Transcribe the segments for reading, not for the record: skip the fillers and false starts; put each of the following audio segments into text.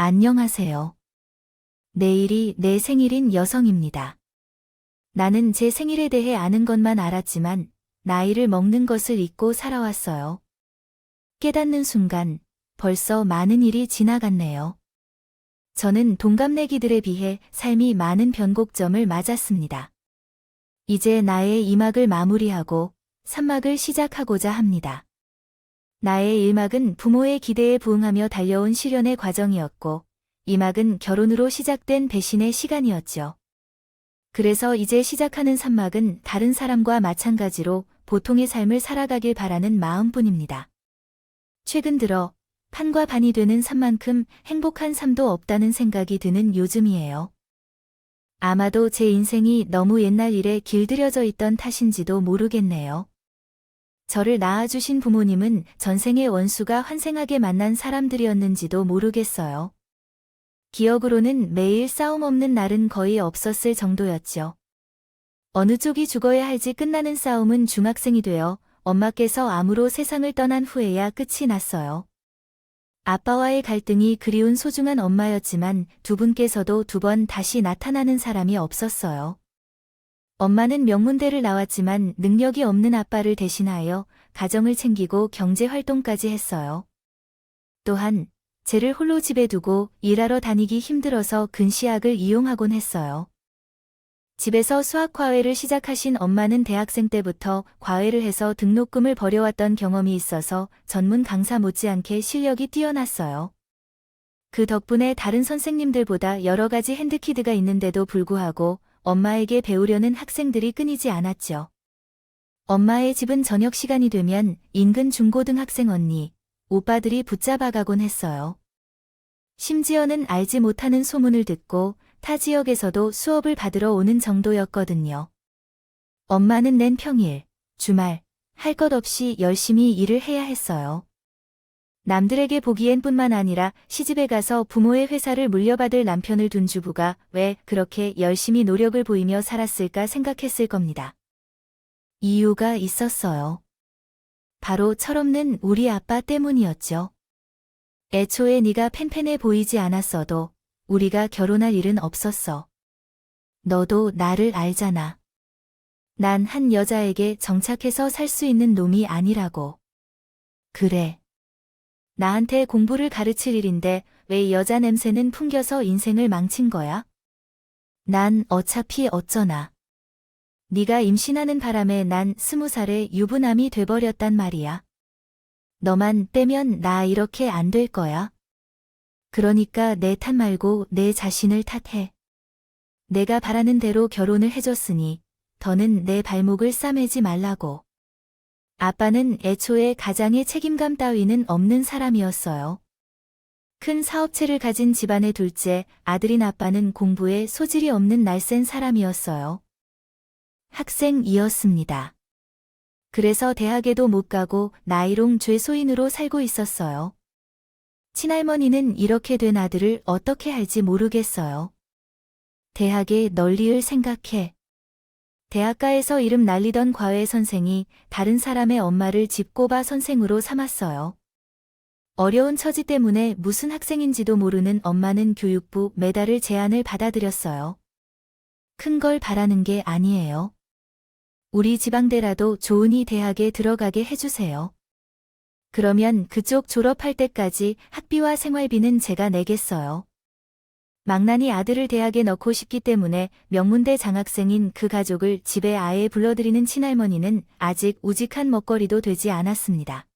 안녕하세요. 내일이 내 생일인 여성입니다. 나는 제 생일에 대해 아는 것만 알았지만 나이를 먹는 것을 잊고 살아왔어요. 깨닫는 순간 벌써 많은 일이 지나갔네요. 저는 동갑내기들에 비해 삶이 많은 변곡점을 맞았습니다. 이제 나의 2막을 마무리하고 3막을 시작하고자 합니다. 나의 1막은 부모의 기대에 부응하며 달려온 시련의 과정이었고 2막은 결혼으로 시작된 배신의 시간이었죠. 그래서 이제 시작하는 3막은 다른 사람과 마찬가지로 보통의 삶을 살아가길 바라는 마음뿐입니다. 최근 들어 판과 반이 되는 삶만큼 행복한 삶도 없다는 생각이 드는 요즘이에요. 아마도 제 인생이 너무 옛날 일에 길들여져 있던 탓인지도 모르겠네요. 저를 낳아주신 부모님은 전생의 원수가 환생하게 만난 사람들이었는지도 모르겠어요. 기억으로는 매일 싸움 없는 날은 거의 없었을 정도였죠. 어느 쪽이 죽어야 할지 끝나는 싸움은 중학생이 되어 엄마께서 암으로 세상을 떠난 후에야 끝이 났어요. 아빠와의 갈등이 그리운 소중한 엄마였지만 두 분께서도 2번 다시 나타나는 사람이 없었어요. 엄마는 명문대를 나왔지만 능력이 없는 아빠를 대신하여 가정을 챙기고 경제활동까지 했어요. 또한 쟤를 홀로 집에 두고 일하러 다니기 힘들어서 근시학을 이용하곤 했어요. 집에서 수학과외를 시작하신 엄마는 대학생 때부터 과외를 해서 등록금을 벌여왔던 경험이 있어서 전문 강사 못지않게 실력이 뛰어났어요. 그 덕분에 다른 선생님들보다 여러 가지 핸드키드가 있는데도 불구하고 엄마에게 배우려는 학생들이 끊이지 않았죠. 엄마의 집은 저녁 시간이 되면 인근 중고등학생 언니, 오빠들이 붙잡아가곤 했어요. 심지어는 알지 못하는 소문을 듣고 타 지역에서도 수업을 받으러 오는 정도였거든요. 엄마는 낸 평일, 주말, 할 것 없이 열심히 일을 해야 했어요. 남들에게 보기엔 뿐만 아니라 시집에 가서 부모의 회사를 물려받을 남편을 둔 주부가 왜 그렇게 열심히 노력을 보이며 살았을까 생각했을 겁니다. 이유가 있었어요. 바로 철없는 우리 아빠 때문이었죠. 애초에 네가 펜펜해 보이지 않았어도 우리가 결혼할 일은 없었어. 너도 나를 알잖아. 난 한 여자에게 정착해서 살 수 있는 놈이 아니라고. 그래. 나한테 공부를 가르칠 일인데 왜 여자 냄새는 풍겨서 인생을 망친 거야? 난 어차피 어쩌나. 네가 임신하는 바람에 난 20살에 유부남이 돼버렸단 말이야. 너만 빼면 나 이렇게 안 될 거야. 그러니까 내 탓 말고 내 자신을 탓해. 내가 바라는 대로 결혼을 해줬으니 더는 내 발목을 싸매지 말라고. 아빠는 애초에 가장의 책임감 따위는 없는 사람이었어요. 큰 사업체를 가진 집안의 둘째 아들인 아빠는 공부에 소질이 없는 날쌘 사람이었어요. 학생이었습니다. 그래서 대학에도 못 가고 나이롱 죄소인으로 살고 있었어요. 친할머니는 이렇게 된 아들을 어떻게 할지 모르겠어요. 대학에 널리을 생각해. 대학가에서 이름 날리던 과외 선생이 다른 사람의 엄마를 집꼬바 선생으로 삼았어요. 어려운 처지 때문에 무슨 학생인지도 모르는 엄마는 교육부 메달을 제안을 받아들였어요. 큰 걸 바라는 게 아니에요. 우리 지방대라도 좋으니 대학에 들어가게 해주세요. 그러면 그쪽 졸업할 때까지 학비와 생활비는 제가 내겠어요. 망나니 아들을 대학에 넣고 싶기 때문에 명문대 장학생인 그 가족을 집에 아예 불러들이는 친할머니는 아직 우직한 먹거리도 되지 않았습니다.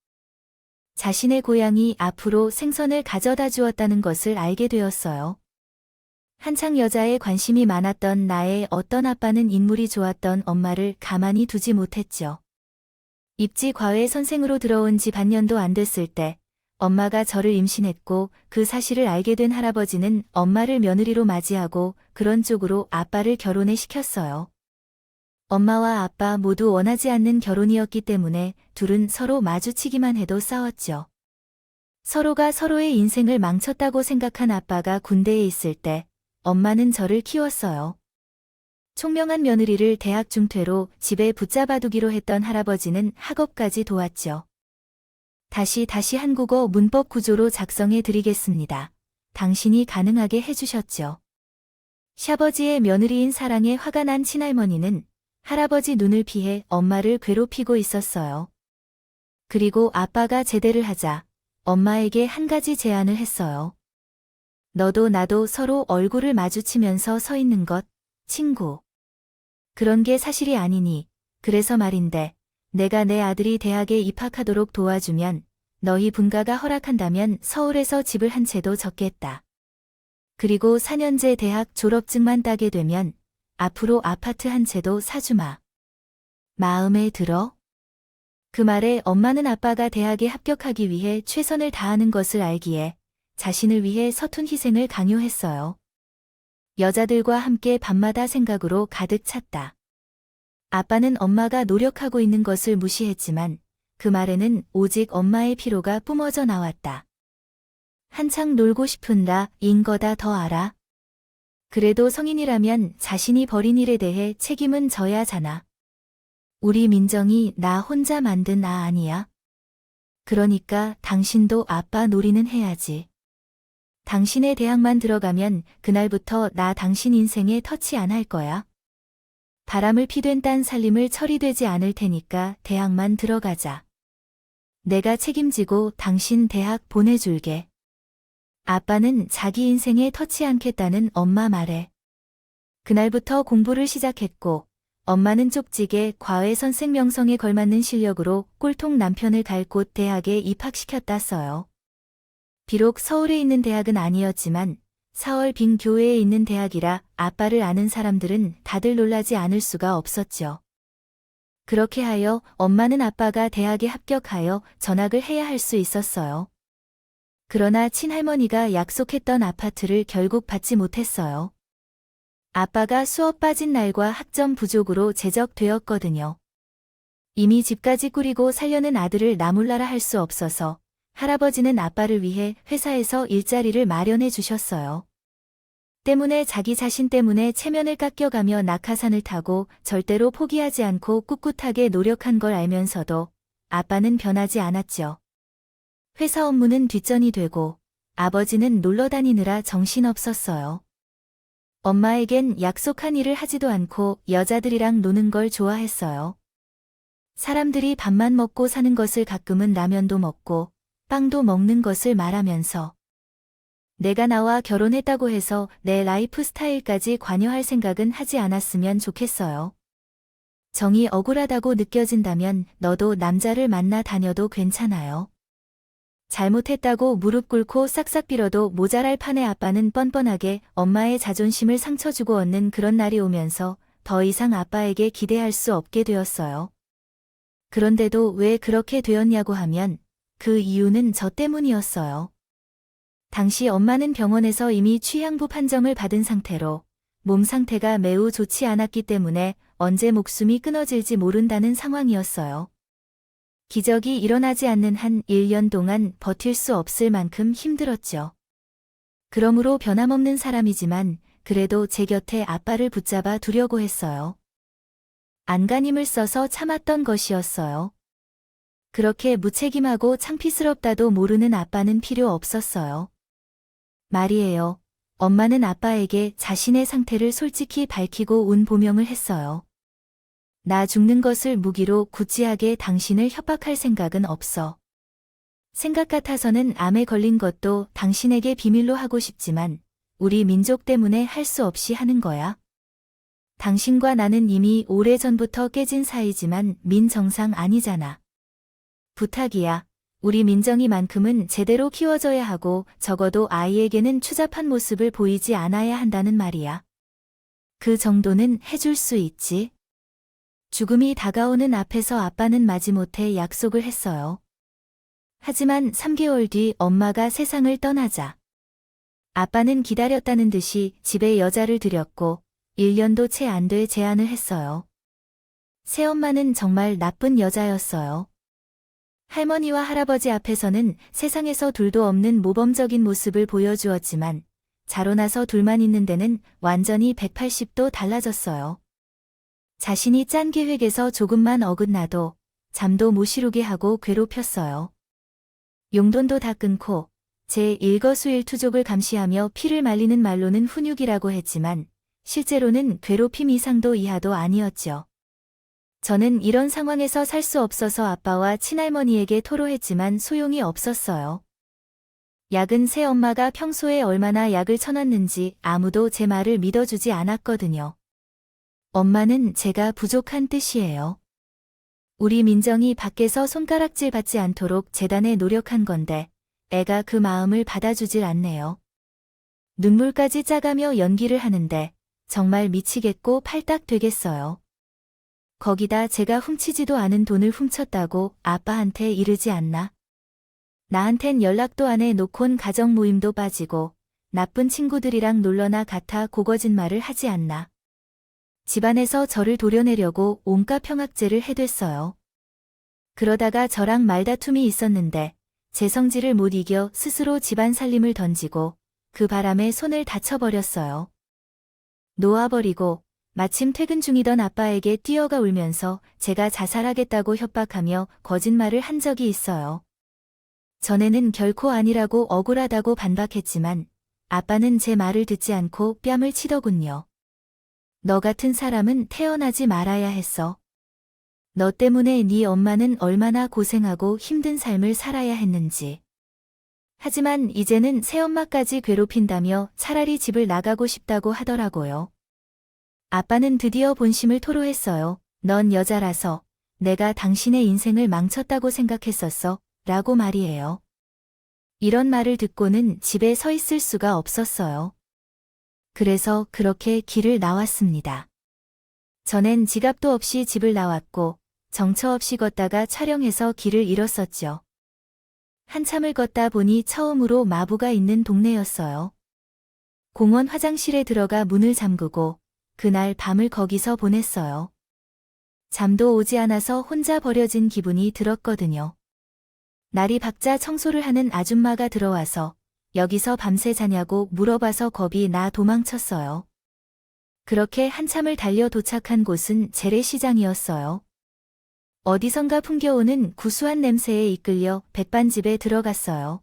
자신의 고향이 앞으로 생선을 가져다 주었다는 것을 알게 되었어요. 한창 여자에 관심이 많았던 나의 어떤 아빠는 인물이 좋았던 엄마를 가만히 두지 못했죠. 입지 과외 선생으로 들어온 지 반년도 안 됐을 때 엄마가 저를 임신했고 그 사실을 알게 된 할아버지는 엄마를 며느리로 맞이하고 그런 쪽으로 아빠를 결혼에 시켰어요. 엄마와 아빠 모두 원하지 않는 결혼이었기 때문에 둘은 서로 마주치기만 해도 싸웠죠. 서로가 서로의 인생을 망쳤다고 생각한 아빠가 군대에 있을 때 엄마는 저를 키웠어요. 총명한 며느리를 대학 중퇴로 집에 붙잡아두기로 했던 할아버지는 학업까지 도왔죠. 다시 한국어 문법 구조로 작성해 드리겠습니다. 당신이 가능하게 해주셨죠. 시아버지의 며느리인 사랑에 화가 난 친할머니는 할아버지 눈을 피해 엄마를 괴롭히고 있었어요. 그리고 아빠가 제대를 하자 엄마에게 한 가지 제안을 했어요. 너도 나도 서로 얼굴을 마주치면서 서 있는 것, 친구. 그런 게 사실이 아니니, 그래서 말인데, 내가 내 아들이 대학에 입학하도록 도와주면, 너희 분가가 허락한다면 서울에서 집을 한 채도 적겠다. 그리고 4년제 대학 졸업증만 따게 되면, 앞으로 아파트 한 채도 사주마. 마음에 들어? 그 말에 엄마는 아빠가 대학에 합격하기 위해 최선을 다하는 것을 알기에, 자신을 위해 서툰 희생을 강요했어요. 여자들과 함께 밤마다 생각으로 가득 찼다. 아빠는 엄마가 노력하고 있는 것을 무시했지만 그 말에는 오직 엄마의 피로가 뿜어져 나왔다. 한창 놀고 싶은 나인 거다 더 알아. 그래도 성인이라면 자신이 벌인 일에 대해 책임은 져야 하잖아. 우리 민정이 나 혼자 만든 아 아니야. 그러니까 당신도 아빠 놀이는 해야지. 당신의 대학만 들어가면 그날부터 나 당신 인생에 터치 안 할 거야. 바람을 피된 딴 살림을 처리되지 않을 테니까 대학만 들어가자. 내가 책임지고 당신 대학 보내줄게. 아빠는 자기 인생에 터치 않겠다는 엄마 말에 그날부터 공부를 시작했고 엄마는 쪽지게 과외 선생 명성에 걸맞는 실력으로 꼴통 남편을 갈 곳 대학에 입학시켰다 써요. 비록 서울에 있는 대학은 아니었지만 4월 빈 교외에 있는 대학이라 아빠를 아는 사람들은 다들 놀라지 않을 수가 없었죠. 그렇게 하여 엄마는 아빠가 대학에 합격하여 전학을 해야 할 수 있었어요. 그러나 친할머니가 약속했던 아파트를 결국 받지 못했어요. 아빠가 수업 빠진 날과 학점 부족으로 제적되었거든요. 이미 집까지 꾸리고 살려는 아들을 나몰라라 할 수 없어서 할아버지는 아빠를 위해 회사에서 일자리를 마련해 주셨어요. 때문에 자기 자신 때문에 체면을 깎여가며 낙하산을 타고 절대로 포기하지 않고 꿋꿋하게 노력한 걸 알면서도 아빠는 변하지 않았죠. 회사 업무는 뒷전이 되고 아버지는 놀러 다니느라 정신없었어요. 엄마에겐 약속한 일을 하지도 않고 여자들이랑 노는 걸 좋아했어요. 사람들이 밥만 먹고 사는 것을 가끔은 라면도 먹고 빵도 먹는 것을 말하면서 내가 나와 결혼했다고 해서 내 라이프 스타일까지 관여할 생각은 하지 않았으면 좋겠어요. 정이 억울하다고 느껴진다면 너도 남자를 만나 다녀도 괜찮아요. 잘못했다고 무릎 꿇고 싹싹 빌어도 모자랄 판에 아빠는 뻔뻔하게 엄마의 자존심을 상처 주고 얻는 그런 날이 오면서 더 이상 아빠에게 기대할 수 없게 되었어요. 그런데도 왜 그렇게 되었냐고 하면 그 이유는 저 때문이었어요. 당시 엄마는 병원에서 이미 취향부 판정을 받은 상태로 몸 상태가 매우 좋지 않았기 때문에 언제 목숨이 끊어질지 모른다는 상황이었어요. 기적이 일어나지 않는 한 1년 동안 버틸 수 없을 만큼 힘들었죠. 그러므로 변함없는 사람이지만 그래도 제 곁에 아빠를 붙잡아 두려고 했어요. 안간힘을 써서 참았던 것이었어요. 그렇게 무책임하고 창피스럽다도 모르는 아빠는 필요 없었어요. 말이에요. 엄마는 아빠에게 자신의 상태를 솔직히 밝히고 운 보명을 했어요. 나 죽는 것을 무기로 구찌하게 당신을 협박할 생각은 없어. 생각 같아서는 암에 걸린 것도 당신에게 비밀로 하고 싶지만 우리 민족 때문에 할 수 없이 하는 거야. 당신과 나는 이미 오래전부터 깨진 사이지만 민정상 아니잖아. 부탁이야. 우리 민정이만큼은 제대로 키워줘야 하고 적어도 아이에게는 추잡한 모습을 보이지 않아야 한다는 말이야. 그 정도는 해줄 수 있지. 죽음이 다가오는 앞에서 아빠는 마지못해 약속을 했어요. 하지만 3개월 뒤 엄마가 세상을 떠나자 아빠는 기다렸다는 듯이 집에 여자를 들였고 1년도 채 안 돼 제안을 했어요. 새엄마는 정말 나쁜 여자였어요. 할머니와 할아버지 앞에서는 세상에서 둘도 없는 모범적인 모습을 보여주었지만 자로 나서 둘만 있는 데는 완전히 180도 달라졌어요. 자신이 짠 계획에서 조금만 어긋나도 잠도 못 이루게 하고 괴롭혔어요. 용돈도 다 끊고 제 일거수일투족을 감시하며 피를 말리는 말로는 훈육이라고 했지만 실제로는 괴롭힘 이상도 이하도 아니었죠. 저는 이런 상황에서 살 수 없어서 아빠와 친할머니에게 토로했지만 소용이 없었어요. 약은 새엄마가 평소에 얼마나 약을 쳐놨는지 아무도 제 말을 믿어주지 않았거든요. 엄마는 제가 부족한 뜻이에요. 우리 민정이 밖에서 손가락질 받지 않도록 재단에 노력한 건데 애가 그 마음을 받아주질 않네요. 눈물까지 짜가며 연기를 하는데 정말 미치겠고 팔딱 되겠어요. 거기다 제가 훔치지도 않은 돈을 훔쳤다고 아빠한테 이르지 않나? 나한텐 연락도 안 해놓곤 가정 모임도 빠지고 나쁜 친구들이랑 놀러나 같아 고거짓말을 하지 않나? 집안에서 저를 도려내려고 온갖 평학제를 해댔어요. 그러다가 저랑 말다툼이 있었는데 제 성질을 못 이겨 스스로 집안 살림을 던지고 그 바람에 손을 다쳐버렸어요. 놓아버리고 마침 퇴근 중이던 아빠에게 뛰어가 울면서 제가 자살하겠다고 협박하며 거짓말을 한 적이 있어요. 전에는 결코 아니라고 억울하다고 반박했지만 아빠는 제 말을 듣지 않고 뺨을 치더군요. 너 같은 사람은 태어나지 말아야 했어. 너 때문에 네 엄마는 얼마나 고생하고 힘든 삶을 살아야 했는지. 하지만 이제는 새엄마까지 괴롭힌다며 차라리 집을 나가고 싶다고 하더라고요. 아빠는 드디어 본심을 토로했어요. 넌 여자라서 내가 당신의 인생을 망쳤다고 생각했었어. 라고 말이에요. 이런 말을 듣고는 집에 서 있을 수가 없었어요. 그래서 그렇게 길을 나왔습니다. 전엔 지갑도 없이 집을 나왔고 정처 없이 걷다가 촬영해서 길을 잃었었죠. 한참을 걷다 보니 처음으로 마부가 있는 동네였어요. 공원 화장실에 들어가 문을 잠그고 그날 밤을 거기서 보냈어요. 잠도 오지 않아서 혼자 버려진 기분이 들었거든요. 날이 밝자 청소를 하는 아줌마가 들어와서 여기서 밤새 자냐고 물어봐서 겁이 나 도망쳤어요. 그렇게 한참을 달려 도착한 곳은 재래시장이었어요. 어디선가 풍겨오는 구수한 냄새에 이끌려 백반집에 들어갔어요.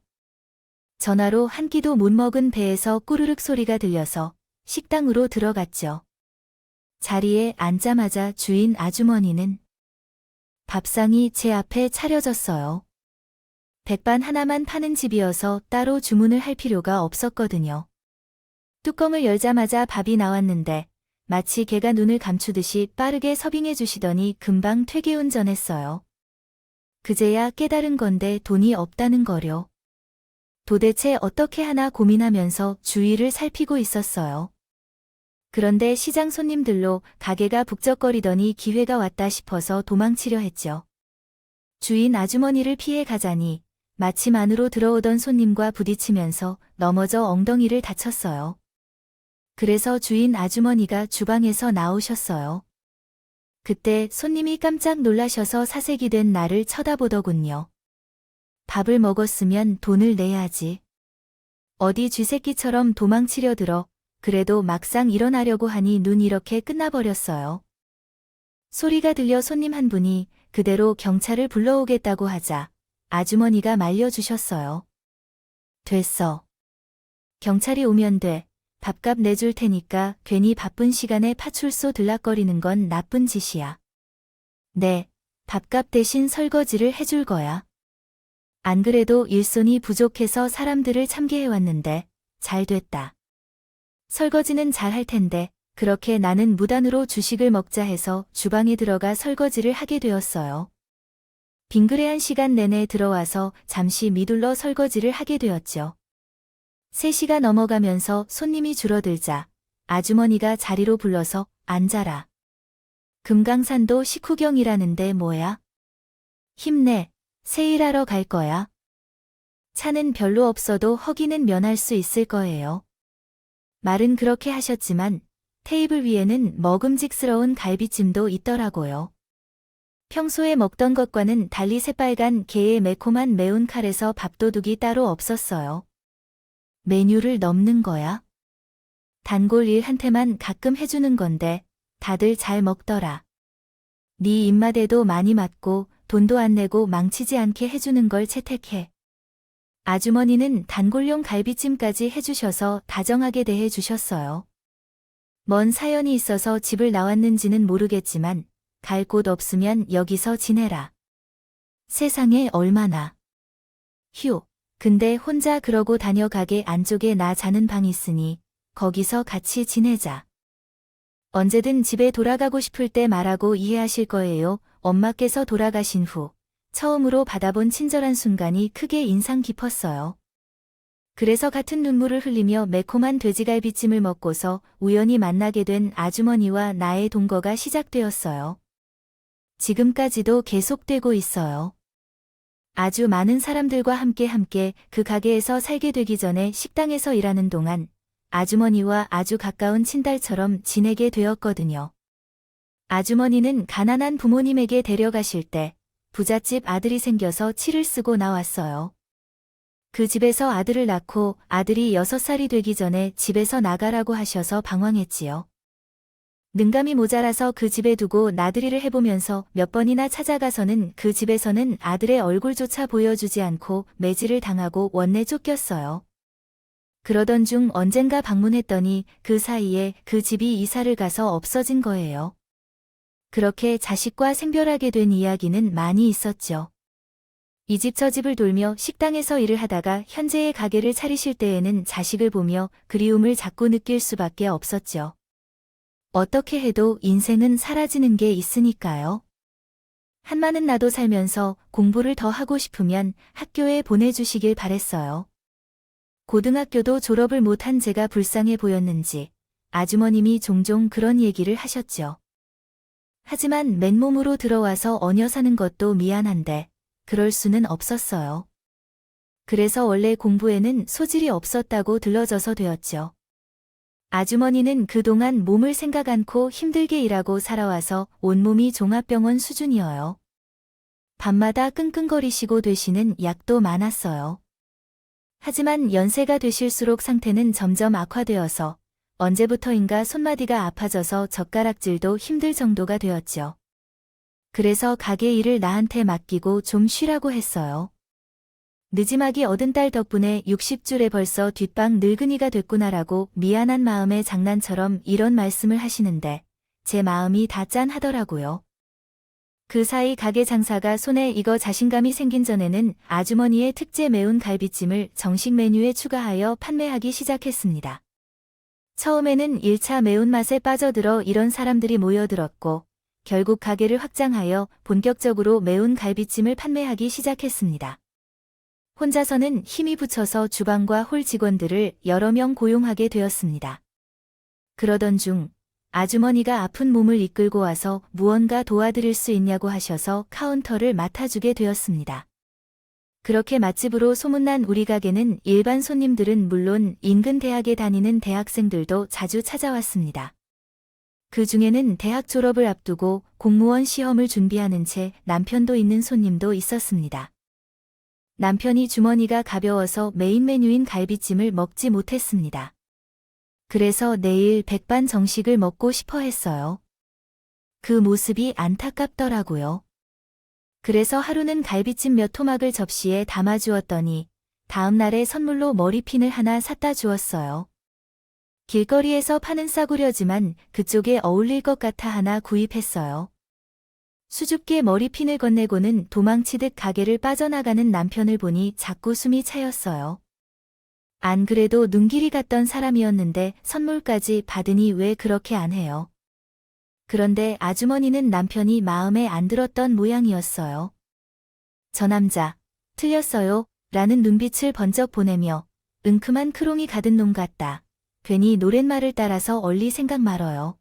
전화로 한 끼도 못 먹은 배에서 꾸르륵 소리가 들려서 식당으로 들어갔죠. 자리에 앉자마자 주인 아주머니는 밥상이 제 앞에 차려졌어요. 백반 하나만 파는 집이어서 따로 주문을 할 필요가 없었거든요. 뚜껑을 열자마자 밥이 나왔는데 마치 개가 눈을 감추듯이 빠르게 서빙해 주시더니 금방 퇴계운전했어요. 그제야 깨달은 건데 돈이 없다는 거려. 도대체 어떻게 하나 고민하면서 주위를 살피고 있었어요. 그런데 시장 손님들로 가게가 북적거리더니 기회가 왔다 싶어서 도망치려 했죠. 주인 아주머니를 피해 가자니 마침 안으로 들어오던 손님과 부딪히면서 넘어져 엉덩이를 다쳤어요. 그래서 주인 아주머니가 주방에서 나오셨어요. 그때 손님이 깜짝 놀라셔서 사색이 된 나를 쳐다보더군요. 밥을 먹었으면 돈을 내야지. 어디 쥐새끼처럼 도망치려 들어 그래도 막상 일어나려고 하니 눈 이렇게 끝나버렸어요. 소리가 들려 손님 한 분이 그대로 경찰을 불러오겠다고 하자 아주머니가 말려주셨어요. 됐어. 경찰이 오면 돼. 밥값 내줄 테니까 괜히 바쁜 시간에 파출소 들락거리는 건 나쁜 짓이야. 네, 밥값 대신 설거지를 해줄 거야. 안 그래도 일손이 부족해서 사람들을 참게해왔는데 잘 됐다. 설거지는 잘 할 텐데 그렇게 나는 무단으로 주식을 먹자 해서 주방에 들어가 설거지를 하게 되었어요. 빙그레한 시간 내내 들어와서 잠시 미둘러 설거지를 하게 되었죠. 3시가 넘어가면서 손님이 줄어들자 아주머니가 자리로 불러서 앉아라. 금강산도 식후경이라는데 뭐야? 힘내, 세일하러 갈 거야. 차는 별로 없어도 허기는 면할 수 있을 거예요. 말은 그렇게 하셨지만 테이블 위에는 먹음직스러운 갈비찜도 있더라고요. 평소에 먹던 것과는 달리 새빨간 게의 매콤한 매운 칼에서 밥도둑이 따로 없었어요. 메뉴를 넘는 거야? 단골 일한테만 가끔 해주는 건데 다들 잘 먹더라. 네 입맛에도 많이 맞고 돈도 안 내고 망치지 않게 해주는 걸 채택해. 아주머니는 단골용 갈비찜까지 해주셔서 다정하게 대해주셨어요. 먼 사연이 있어서 집을 나왔는지는 모르겠지만 갈 곳 없으면 여기서 지내라. 세상에 얼마나. 휴, 근데 혼자 그러고 다녀. 가게 안쪽에 나 자는 방 있으니 거기서 같이 지내자. 언제든 집에 돌아가고 싶을 때 말하고 이해하실 거예요. 엄마께서 돌아가신 후 처음으로 받아본 친절한 순간이 크게 인상 깊었어요. 그래서 같은 눈물을 흘리며 매콤한 돼지갈비찜을 먹고서 우연히 만나게 된 아주머니와 나의 동거가 시작되었어요. 지금까지도 계속되고 있어요. 아주 많은 사람들과 함께 그 가게에서 살게 되기 전에 식당에서 일하는 동안 아주머니와 아주 가까운 친딸처럼 지내게 되었거든요. 아주머니는 가난한 부모님에게 데려가실 때 부잣집 아들이 생겨서 치를 쓰고 나왔어요. 그 집에서 아들을 낳고 아들이 6살이 되기 전에 집에서 나가라고 하셔서 방황했지요. 능감이 모자라서 그 집에 두고 나들이를 해보면서 몇 번이나 찾아가서는 그 집에서는 아들의 얼굴조차 보여주지 않고 매질을 당하고 원내 쫓겼어요. 그러던 중 언젠가 방문했더니 그 사이에 그 집이 이사를 가서 없어진 거예요. 그렇게 자식과 생별하게 된 이야기는 많이 있었죠. 이 집 저 집을 돌며 식당에서 일을 하다가 현재의 가게를 차리실 때에는 자식을 보며 그리움을 자꾸 느낄 수밖에 없었죠. 어떻게 해도 인생은 사라지는 게 있으니까요. 한마는 나도 살면서 공부를 더 하고 싶으면 학교에 보내주시길 바랬어요. 고등학교도 졸업을 못한 제가 불쌍해 보였는지 아주머님이 종종 그런 얘기를 하셨죠. 하지만 맨몸으로 들어와서 어녀 사는 것도 미안한데 그럴 수는 없었어요. 그래서 원래 공부에는 소질이 없었다고 들러져서 되었죠. 아주머니는 그동안 몸을 생각 않고 힘들게 일하고 살아와서 온몸이 종합병원 수준이어요. 밤마다 끙끙거리시고 되시는 약도 많았어요. 하지만 연세가 되실수록 상태는 점점 악화되어서 언제부터인가 손마디가 아파져서 젓가락질도 힘들 정도가 되었죠. 그래서 가게 일을 나한테 맡기고 좀 쉬라고 했어요. 늦지막이 얻은 딸 덕분에 60줄에 벌써 뒷방 늙은이가 됐구나라고 미안한 마음에 장난처럼 이런 말씀을 하시는데 제 마음이 다 짠하더라고요. 그 사이 가게 장사가 손에 익어 자신감이 생긴 전에는 아주머니의 특제 매운 갈비찜을 정식 메뉴에 추가하여 판매하기 시작했습니다. 처음에는 1차 매운맛에 빠져들어 이런 사람들이 모여들었고 결국 가게를 확장하여 본격적으로 매운 갈비찜을 판매하기 시작했습니다. 혼자서는 힘이 붙여서 주방과 홀 직원들을 여러 명 고용하게 되었습니다. 그러던 중 아주머니가 아픈 몸을 이끌고 와서 무언가 도와드릴 수 있냐고 하셔서 카운터를 맡아주게 되었습니다. 그렇게 맛집으로 소문난 우리 가게는 일반 손님들은 물론 인근 대학에 다니는 대학생들도 자주 찾아왔습니다. 그 중에는 대학 졸업을 앞두고 공무원 시험을 준비하는 채 남편도 있는 손님도 있었습니다. 남편이 주머니가 가벼워서 메인 메뉴인 갈비찜을 먹지 못했습니다. 그래서 내일 백반 정식을 먹고 싶어 했어요. 그 모습이 안타깝더라고요. 그래서 하루는 갈비찜 몇 토막을 접시에 담아주었더니 다음 날에 선물로 머리핀을 하나 사다 주었어요. 길거리에서 파는 싸구려지만 그쪽에 어울릴 것 같아 하나 구입했어요. 수줍게 머리핀을 건네고는 도망치듯 가게를 빠져나가는 남편을 보니 자꾸 숨이 차였어요. 안 그래도 눈길이 갔던 사람이었는데 선물까지 받으니 왜 그렇게 안 해요. 그런데 아주머니는 남편이 마음에 안 들었던 모양이었어요. 저 남자, 틀렸어요, 라는 눈빛을 번쩍 보내며 은큼한 크롱이 가득 놈 같다. 괜히 노랫말을 따라서 얼리 생각 말어요.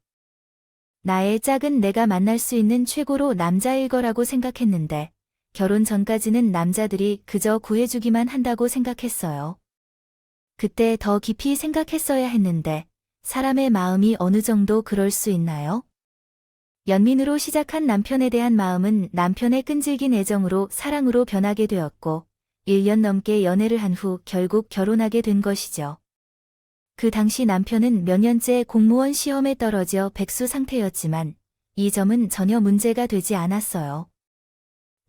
나의 짝은 내가 만날 수 있는 최고로 남자일 거라고 생각했는데 결혼 전까지는 남자들이 그저 구해주기만 한다고 생각했어요. 그때 더 깊이 생각했어야 했는데 사람의 마음이 어느 정도 그럴 수 있나요? 연민으로 시작한 남편에 대한 마음은 남편의 끈질긴 애정으로 사랑으로 변하게 되었고 1년 넘게 연애를 한 후 결국 결혼하게 된 것이죠. 그 당시 남편은 몇 년째 공무원 시험에 떨어져 백수 상태였지만 이 점은 전혀 문제가 되지 않았어요.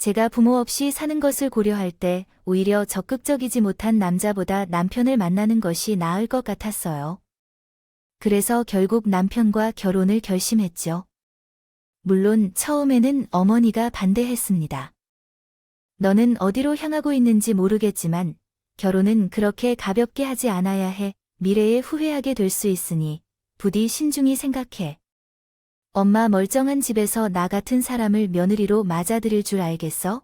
제가 부모 없이 사는 것을 고려할 때 오히려 적극적이지 못한 남자보다 남편을 만나는 것이 나을 것 같았어요. 그래서 결국 남편과 결혼을 결심했죠. 물론 처음에는 어머니가 반대했습니다. 너는 어디로 향하고 있는지 모르겠지만 결혼은 그렇게 가볍게 하지 않아야 해. 미래에 후회하게 될 수 있으니 부디 신중히 생각해. 엄마 멀쩡한 집에서 나 같은 사람을 며느리로 맞아들일 줄 알겠어?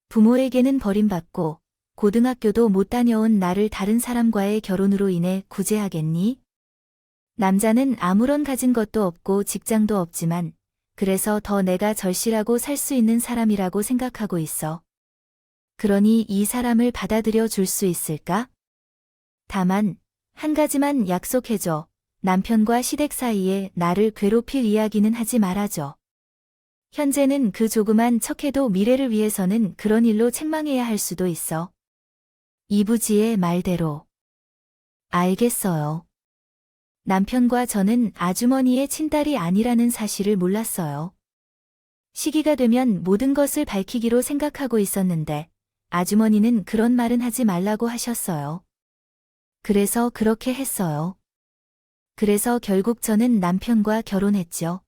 부모에게는 버림받고 고등학교도 못 다녀온 나를 다른 사람과의 결혼으로 인해 구제하겠니? 남자는 아무런 가진 것도 없고 직장도 없지만 그래서 더 내가 절실하고 살 수 있는 사람이라고 생각하고 있어. 그러니 이 사람을 받아들여 줄 수 있을까? 다만 한 가지만 약속해줘. 남편과 시댁 사이에 나를 괴롭힐 이야기는 하지 말아줘. 현재는 그 조그만 척해도 미래를 위해서는 그런 일로 책망해야 할 수도 있어. 이부지의 말대로. 알겠어요. 남편과 저는 아주머니의 친딸이 아니라는 사실을 몰랐어요. 시기가 되면 모든 것을 밝히기로 생각하고 있었는데 아주머니는 그런 말은 하지 말라고 하셨어요. 그래서 그렇게 했어요. 그래서 결국 저는 남편과 결혼했죠.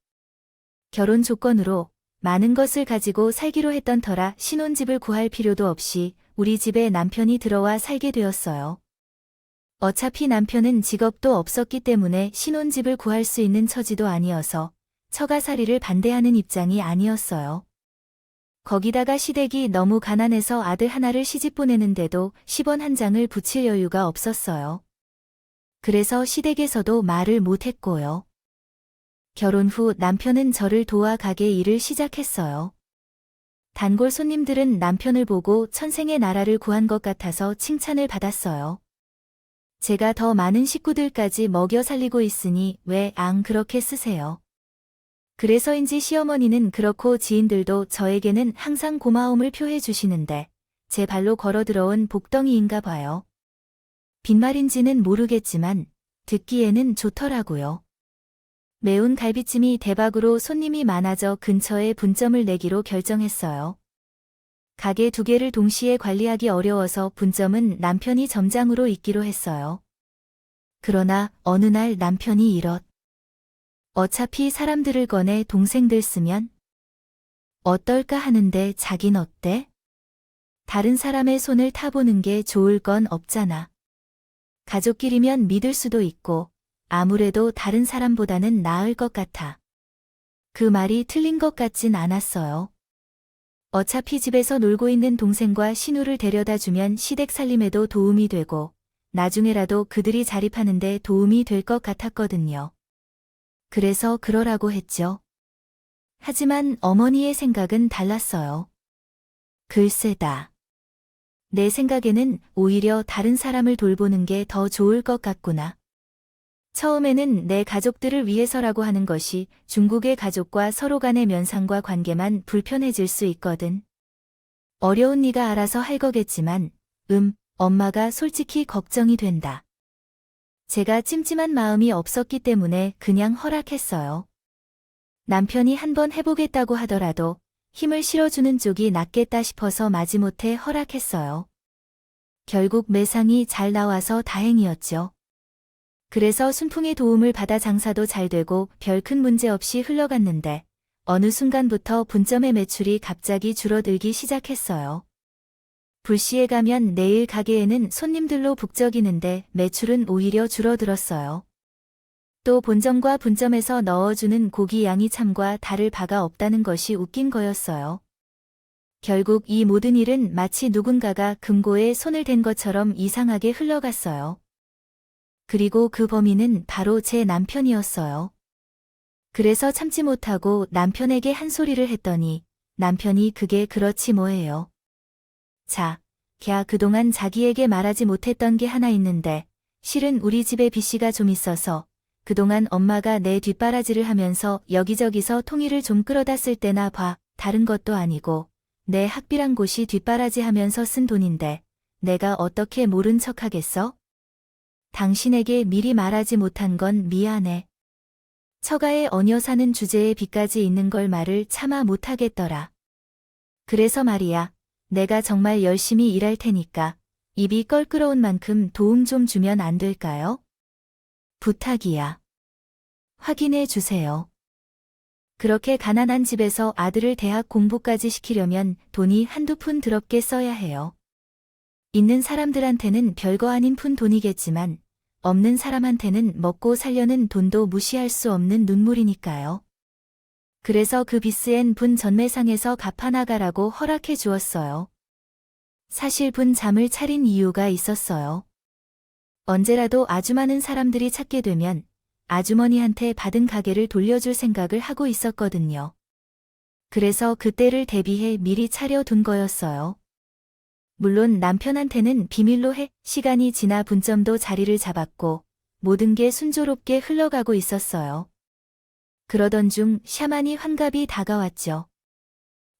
결혼 조건으로 많은 것을 가지고 살기로 했던 터라 신혼집을 구할 필요도 없이 우리 집에 남편이 들어와 살게 되었어요. 어차피 남편은 직업도 없었기 때문에 신혼집을 구할 수 있는 처지도 아니어서 처가살이를 반대하는 입장이 아니었어요. 거기다가 시댁이 너무 가난해서 아들 하나를 시집 보내는데도 10원 한 장을 붙일 여유가 없었어요. 그래서 시댁에서도 말을 못했고요. 결혼 후 남편은 저를 도와 가게 일을 시작했어요. 단골 손님들은 남편을 보고 천생의 나라를 구한 것 같아서 칭찬을 받았어요. 제가 더 많은 식구들까지 먹여 살리고 있으니 왜 안 그렇게 쓰세요? 그래서인지 시어머니는 그렇고 지인들도 저에게는 항상 고마움을 표해 주시는데 제 발로 걸어 들어온 복덩이인가 봐요. 빈말인지는 모르겠지만 듣기에는 좋더라고요. 매운 갈비찜이 대박으로 손님이 많아져 근처에 분점을 내기로 결정했어요. 가게 2개를 동시에 관리하기 어려워서 분점은 남편이 점장으로 있기로 했어요. 그러나 어느 날 남편이 이렇. 어차피 사람들을 꺼내 동생들 쓰면 어떨까 하는데 자긴 어때? 다른 사람의 손을 타보는 게 좋을 건 없잖아. 가족끼리면 믿을 수도 있고 아무래도 다른 사람보다는 나을 것 같아. 그 말이 틀린 것 같진 않았어요. 어차피 집에서 놀고 있는 동생과 신우를 데려다 주면 시댁 살림에도 도움이 되고 나중에라도 그들이 자립하는데 도움이 될 것 같았거든요. 그래서 그러라고 했죠. 하지만 어머니의 생각은 달랐어요. 글쎄다. 내 생각에는 오히려 다른 사람을 돌보는 게 더 좋을 것 같구나. 처음에는 내 가족들을 위해서라고 하는 것이 중국의 가족과 서로 간의 면상과 관계만 불편해질 수 있거든. 어려운 네가 알아서 할 거겠지만, 엄마가 솔직히 걱정이 된다. 제가 찜찜한 마음이 없었기 때문에 그냥 허락했어요. 남편이 한번 해보겠다고 하더라도 힘을 실어주는 쪽이 낫겠다 싶어서 마지못해 허락했어요. 결국 매상이 잘 나와서 다행이었죠. 그래서 순풍의 도움을 받아 장사도 잘 되고 별 큰 문제 없이 흘러갔는데 어느 순간부터 분점의 매출이 갑자기 줄어들기 시작했어요. 불시에 가면 내일 가게에는 손님들로 북적이는데 매출은 오히려 줄어들었어요. 또 본점과 분점에서 넣어주는 고기 양이 참과 다를 바가 없다는 것이 웃긴 거였어요. 결국 이 모든 일은 마치 누군가가 금고에 손을 댄 것처럼 이상하게 흘러갔어요. 그리고 그 범인은 바로 제 남편이었어요. 그래서 참지 못하고 남편에게 한 소리를 했더니 남편이 그게 그렇지 뭐예요. 자, 걔 그동안 자기에게 말하지 못했던 게 하나 있는데 실은 우리 집에 빚이가 좀 있어서 그동안 엄마가 내 뒷바라지를 하면서 여기저기서 통일을 좀 끌어다 쓸 때나 봐. 다른 것도 아니고 내 학비란 곳이 뒷바라지 하면서 쓴 돈인데 내가 어떻게 모른 척하겠어? 당신에게 미리 말하지 못한 건 미안해. 처가에 어녀 사는 주제에 빚까지 있는 걸 말을 차마 못하겠더라. 그래서 말이야, 내가 정말 열심히 일할 테니까 입이 껄끄러운 만큼 도움 좀 주면 안 될까요? 부탁이야. 확인해 주세요. 그렇게 가난한 집에서 아들을 대학 공부까지 시키려면 돈이 한두 푼 더럽게 써야 해요. 있는 사람들한테는 별거 아닌 푼 돈이겠지만 없는 사람한테는 먹고 살려는 돈도 무시할 수 없는 눈물이니까요. 그래서 그 비스엔 분 전매상에서 갚아나가라고 허락해 주었어요. 사실 분 잠을 차린 이유가 있었어요. 언제라도 아주 많은 사람들이 찾게 되면 아주머니한테 받은 가게를 돌려줄 생각을 하고 있었거든요. 그래서 그때를 대비해 미리 차려둔 거였어요. 물론 남편한테는 비밀로 해 시간이 지나 분점도 자리를 잡았고 모든 게 순조롭게 흘러가고 있었어요. 그러던 중 샤머니 환갑이 다가왔죠.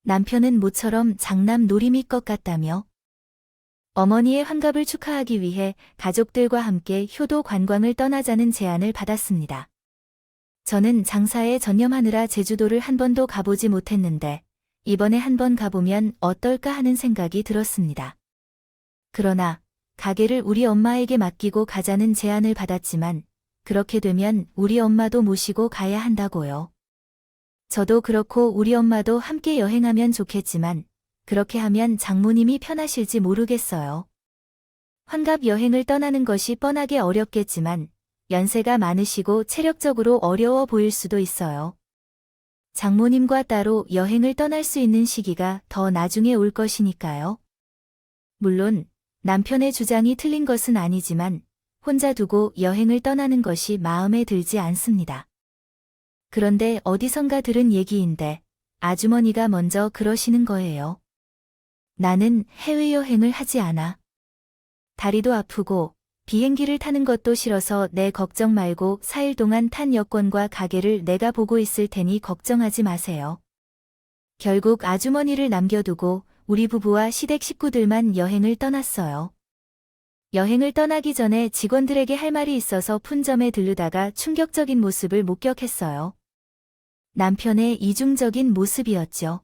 남편은 모처럼 장남 놀이미 것 같다며 어머니의 환갑을 축하하기 위해 가족들과 함께 효도 관광을 떠나자는 제안을 받았습니다. 저는 장사에 전념하느라 제주도를 한 번도 가보지 못했는데 이번에 한 번 가보면 어떨까 하는 생각이 들었습니다. 그러나 가게를 우리 엄마에게 맡기고 가자는 제안을 받았지만 그렇게 되면 우리 엄마도 모시고 가야 한다고요. 저도 그렇고 우리 엄마도 함께 여행하면 좋겠지만 그렇게 하면 장모님이 편하실지 모르겠어요. 환갑 여행을 떠나는 것이 뻔하게 어렵겠지만 연세가 많으시고 체력적으로 어려워 보일 수도 있어요. 장모님과 따로 여행을 떠날 수 있는 시기가 더 나중에 올 것이니까요. 물론 남편의 주장이 틀린 것은 아니지만 혼자 두고 여행을 떠나는 것이 마음에 들지 않습니다. 그런데 어디선가 들은 얘기인데 아주머니가 먼저 그러시는 거예요. 나는 해외여행을 하지 않아. 다리도 아프고 비행기를 타는 것도 싫어서 내 걱정 말고 4일 동안 탄 여권과 가게를 내가 보고 있을 테니 걱정하지 마세요. 결국 아주머니를 남겨두고 우리 부부와 시댁 식구들만 여행을 떠났어요. 여행을 떠나기 전에 직원들에게 할 말이 있어서 푼점에 들르다가 충격적인 모습을 목격했어요. 남편의 이중적인 모습이었죠.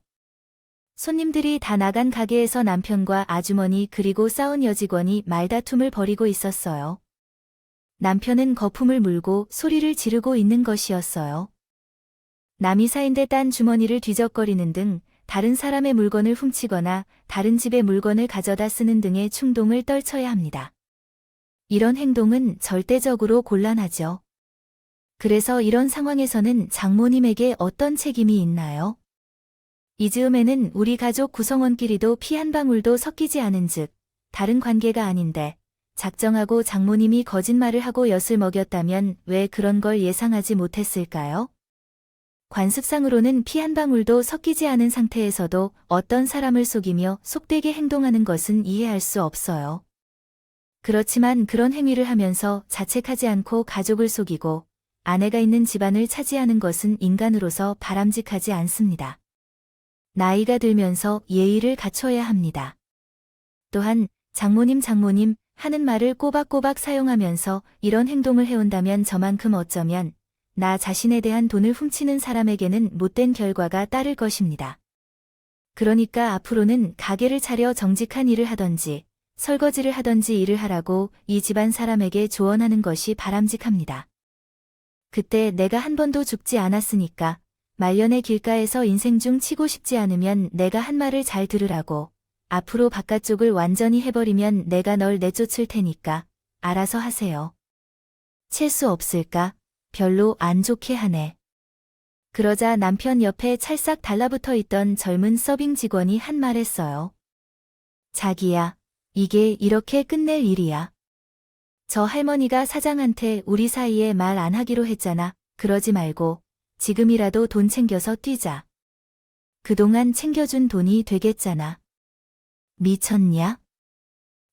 손님들이 다 나간 가게에서 남편과 아주머니 그리고 싸운 여직원이 말다툼을 벌이고 있었어요. 남편은 거품을 물고 소리를 지르고 있는 것이었어요. 남이 사인데 딴 주머니를 뒤적거리는 등 다른 사람의 물건을 훔치거나 다른 집의 물건을 가져다 쓰는 등의 충동을 떨쳐야 합니다. 이런 행동은 절대적으로 곤란하죠. 그래서 이런 상황에서는 장모님에게 어떤 책임이 있나요? 이 즈음에는 우리 가족 구성원끼리도 피 한 방울도 섞이지 않은즉 다른 관계가 아닌데 작정하고 장모님이 거짓말을 하고 엿을 먹였다면 왜 그런 걸 예상하지 못했을까요? 관습상으로는 피 한 방울도 섞이지 않은 상태에서도 어떤 사람을 속이며 속되게 행동하는 것은 이해할 수 없어요. 그렇지만 그런 행위를 하면서 자책하지 않고 가족을 속이고 아내가 있는 집안을 차지하는 것은 인간으로서 바람직하지 않습니다. 나이가 들면서 예의를 갖춰야 합니다. 또한 장모님 하는 말을 꼬박꼬박 사용하면서 이런 행동을 해온다면 저만큼 어쩌면 나 자신에 대한 돈을 훔치는 사람에게는 못된 결과가 따를 것입니다. 그러니까 앞으로는 가게를 차려 정직한 일을 하던지 설거지를 하던지 일을 하라고 이 집안 사람에게 조언하는 것이 바람직합니다. 그때 내가 한 번도 죽지 않았으니까 말년의 길가에서 인생 중 치고 싶지 않으면 내가 한 말을 잘 들으라고 앞으로 바깥쪽을 완전히 해버리면 내가 널 내쫓을 테니까 알아서 하세요. 칠 수 없을까? 별로 안 좋게 하네. 그러자 남편 옆에 찰싹 달라붙어 있던 젊은 서빙 직원이 한 말 했어요. 자기야, 이게 이렇게 끝낼 일이야. 저 할머니가 사장한테 우리 사이에 말 안 하기로 했잖아. 그러지 말고 지금이라도 돈 챙겨서 뛰자. 그동안 챙겨준 돈이 되겠잖아. 미쳤냐?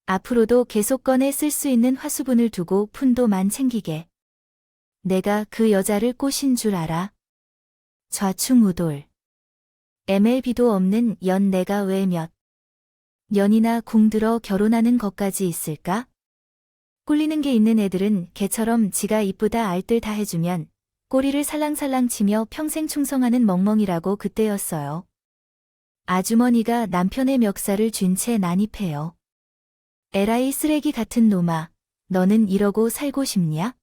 앞으로도 계속 꺼내 쓸 수 있는 화수분을 두고 푼도만 챙기게. 내가 그 여자를 꼬신 줄 알아? 좌충우돌. MLB도 없는 연 내가 왜 몇 년이나 궁들어 결혼하는 것까지 있을까? 꿀리는 게 있는 애들은 개처럼 지가 이쁘다 알뜰 다 해주면 꼬리를 살랑살랑 치며 평생 충성하는 멍멍이라고 그때였어요. 아주머니가 남편의 멱살을 쥔 채 난입해요. 에라이 쓰레기 같은 놈아, 너는 이러고 살고 싶냐?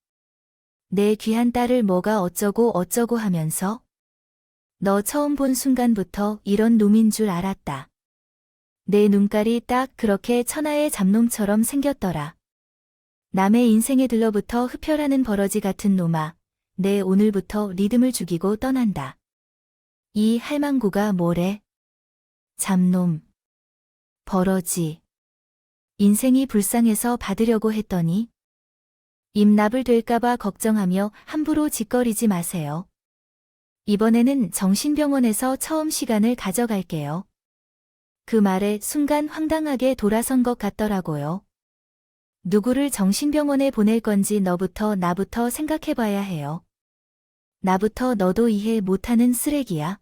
내 귀한 딸을 뭐가 어쩌고 어쩌고 하면서? 너 처음 본 순간부터 이런 놈인 줄 알았다. 내 눈깔이 딱 그렇게 천하의 잡놈처럼 생겼더라. 남의 인생에 들러붙어 흡혈하는 버러지 같은 놈아, 내 오늘부터 리듬을 죽이고 떠난다. 이 할망구가 뭐래? 잡놈. 버러지. 인생이 불쌍해서 받으려고 했더니 입납을 될까봐 걱정하며 함부로 짓거리지 마세요. 이번에는 정신병원에서 처음 시간을 가져갈게요. 그 말에 순간 황당하게 돌아선 것 같더라고요. 누구를 정신병원에 보낼 건지 너부터 나부터 생각해봐야 해요. 나부터 너도 이해 못하는 쓰레기야.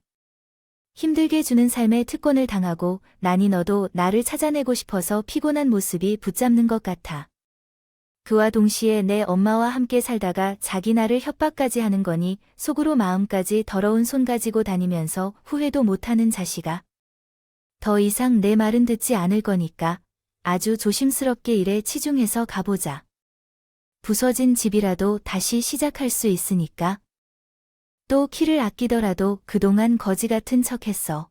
힘들게 주는 삶의 특권을 당하고 나니 너도 나를 찾아내고 싶어서 피곤한 모습이 붙잡는 것 같아. 그와 동시에 내 엄마와 함께 살다가 자기 나를 협박까지 하는 거니 속으로 마음까지 더러운 손 가지고 다니면서 후회도 못하는 자식아. 더 이상 내 말은 듣지 않을 거니까 아주 조심스럽게 일에 치중해서 가보자. 부서진 집이라도 다시 시작할 수 있으니까. 또 키를 아끼더라도 그동안 거지 같은 척했어.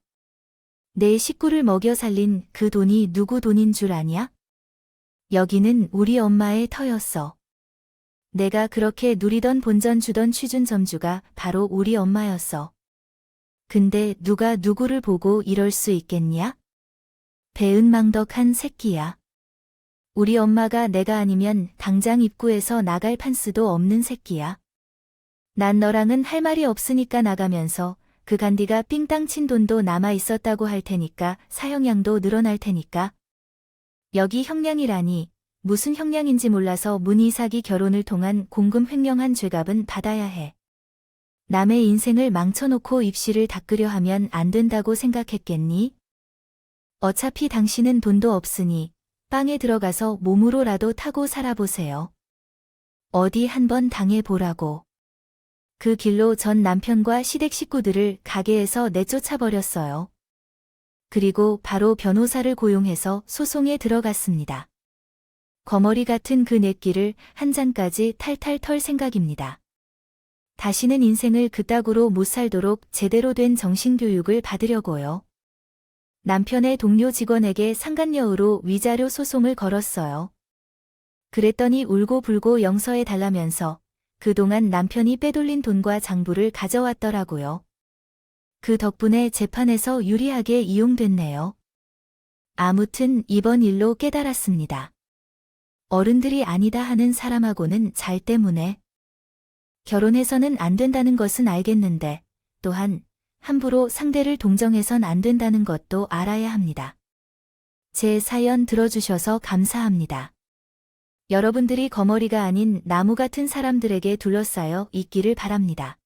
내 식구를 먹여 살린 그 돈이 누구 돈인 줄 아냐? 여기는 우리 엄마의 터였어. 내가 그렇게 누리던 본전 주던 취준점주가 바로 우리 엄마였어. 근데 누가 누구를 보고 이럴 수 있겠냐? 배은망덕한 새끼야. 우리 엄마가 내가 아니면 당장 입구에서 나갈 판스도 없는 새끼야. 난 너랑은 할 말이 없으니까 나가면서 그 간디가 삥땅 친 돈도 남아 있었다고 할 테니까 사형량도 늘어날 테니까. 여기 형량이라니 무슨 형량인지 몰라서 문이사기 결혼을 통한 공금 횡령한 죄값은 받아야 해. 남의 인생을 망쳐놓고 입시를 닦으려 하면 안 된다고 생각했겠니? 어차피 당신은 돈도 없으니 빵에 들어가서 몸으로라도 타고 살아보세요. 어디 한번 당해보라고. 그 길로 전 남편과 시댁 식구들을 가게에서 내쫓아버렸어요. 그리고 바로 변호사를 고용해서 소송에 들어갔습니다. 거머리 같은 그 냇길을 한 잔까지 탈탈 털 생각입니다. 다시는 인생을 그따구로 못 살도록 제대로 된 정신교육을 받으려고요. 남편의 동료 직원에게 상간녀으로 위자료 소송을 걸었어요. 그랬더니 울고불고 영서해 달라면서 그동안 남편이 빼돌린 돈과 장부를 가져왔더라고요. 그 덕분에 재판에서 유리하게 이용됐네요. 아무튼 이번 일로 깨달았습니다. 어른들이 아니다 하는 사람하고는 잘 때문에 결혼해서는 안 된다는 것은 알겠는데 또한 함부로 상대를 동정해선 안 된다는 것도 알아야 합니다. 제 사연 들어주셔서 감사합니다. 여러분들이 거머리가 아닌 나무 같은 사람들에게 둘러싸여 있기를 바랍니다.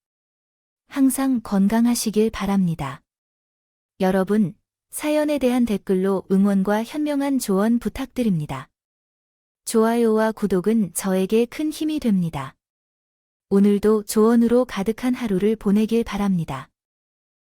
항상 건강하시길 바랍니다. 여러분, 사연에 대한 댓글로 응원과 현명한 조언 부탁드립니다. 좋아요와 구독은 저에게 큰 힘이 됩니다. 오늘도 조언으로 가득한 하루를 보내길 바랍니다.